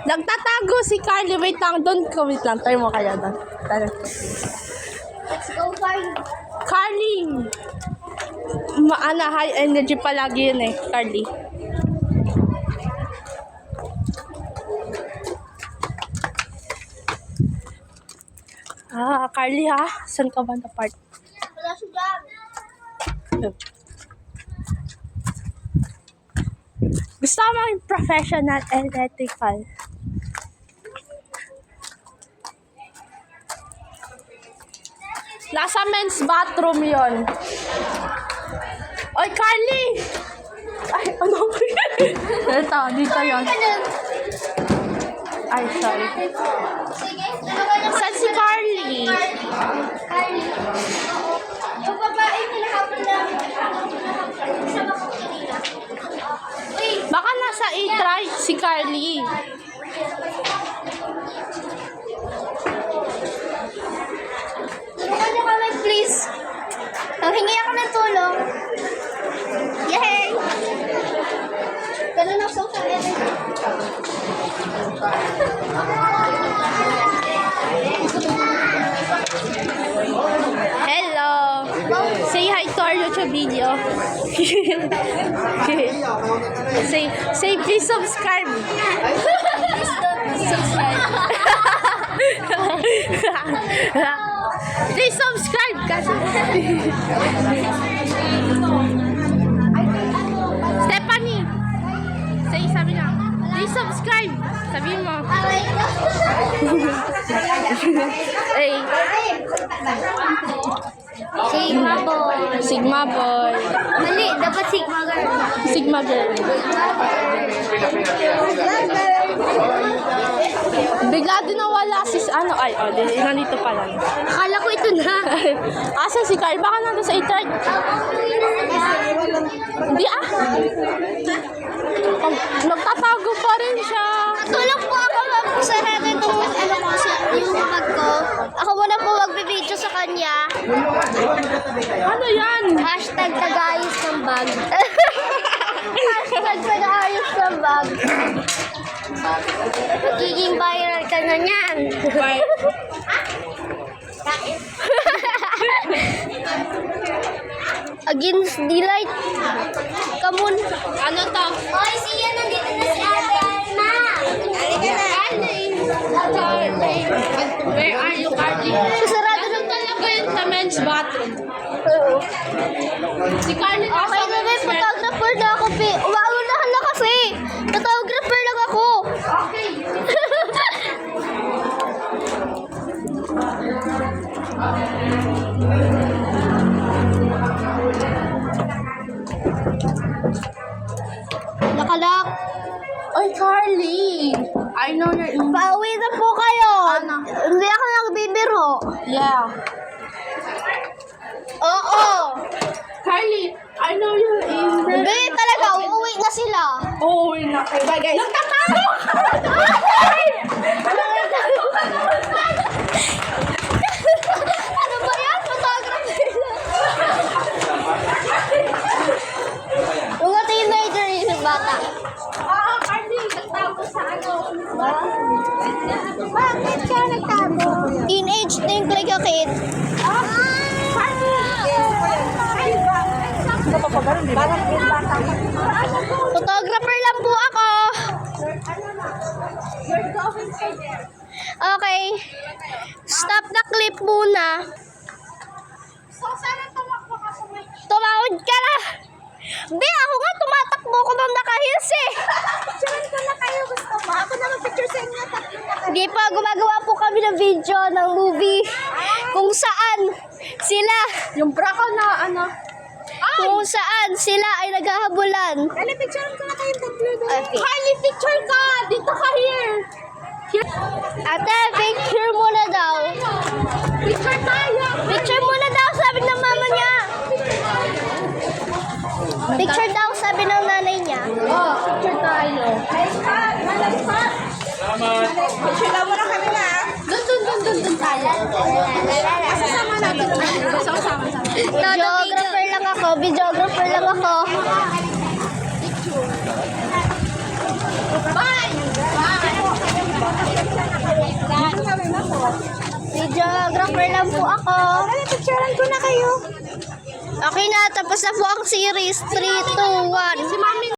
Nagtatago si Carly. Wait lang, doon ko. Wait lang, tayo mo kayo doon. Let's go, Carly. Carly! High energy palagi yun eh, Carly. Carly ha? Saan ka ba na part? Wala siya dyan. Gusto mo yung professional and ethical. Nasa men's bathroom yon. Oy, Carly! Ay, ano? Ito, dito yon. Ay, sorry. Sige. Saan si Carly? Carly. Yung babae nilahapon na. Sama ko kanina. Uy! Baka nasa A-try si Carly. Tulungan niyo kami, please. Hingi ako ng tulong. Yay! Ganun ang social energy. Hello! Say hi to our YouTube video. say please subscribe. Please don't subscribe. Please subscribe kasi. Stephanie, sabi na. Please subscribe. Sabi mo. Hey. Sigma boy. Sigma boy. Mali, dapat Sigma girl. Sigma girl. Bigla din nawala ano, nandito pa lang. Akala ko ito na. Asa si Carl? Baka nandun sa itag. Hindi nagtatago pa rin siya. Tulong po ako sarado itong yung bag ko. Ako muna po magbibideo sa kanya. Ano yan? Hashtag tagaayos ng bag. Hashtag tagaayos ng bag. Magiging viral ka na niyan. Against the light. Come on. Ano to? Oy, siya nandito na si Ate Alma. Halika na. Where are you, Carly? Sarado Ano talaga yun sa men's bathroom? Si Carly Okay na rin, photographer na ako, pe. Umaunahan na kasi. Photographer lang ako. Okay. Nakalak. Oy, Carly! I know you're in... Pauwi na po kayo. Ano? Hindi ako nagbibiro. Yeah. Oo. Carly, I know you're in... Hindi talaga, uuwi na sila. Oh, na kayo. Bye, guys. Nagtatago! Ano ba yan? Photographer lang. Mga teenager yung bata. Carly, nagtago sa ano? Bakit ka nagtago? Teenage, think like a kid. Photographer lang po ako. Okay. Stop the clip muna. Tumawad ka na. Be, ako nga tumatakbo ko nung naka-heels eh. Picturean ko na kayo, gusto mo? Ako na mag-picture sa inyo. Hindi pa, gumagawa po kami ng video ng movie kung saan sila, Yung bra ko na ano? kung saan sila ay naghahabulan. Dali, picturean ko na kayong tatlo doon. Okay. Carly, picture ka! Dito ka here! Ate, picture muna daw. Picture tayo! Picture muna daw, sabi ng mama niya. Picture daw, sabi ng nanay niya. Oh, picture tayo. Picture daw muna kami na. Dun tayo. Kasama natin. Sama. Videographer lang ako, videographer lang ako. Bye! Bye! Videographer lang po ako. Ay, picturean ko na kayo. Okay na, tapos na po ang series. 3, 2, 1.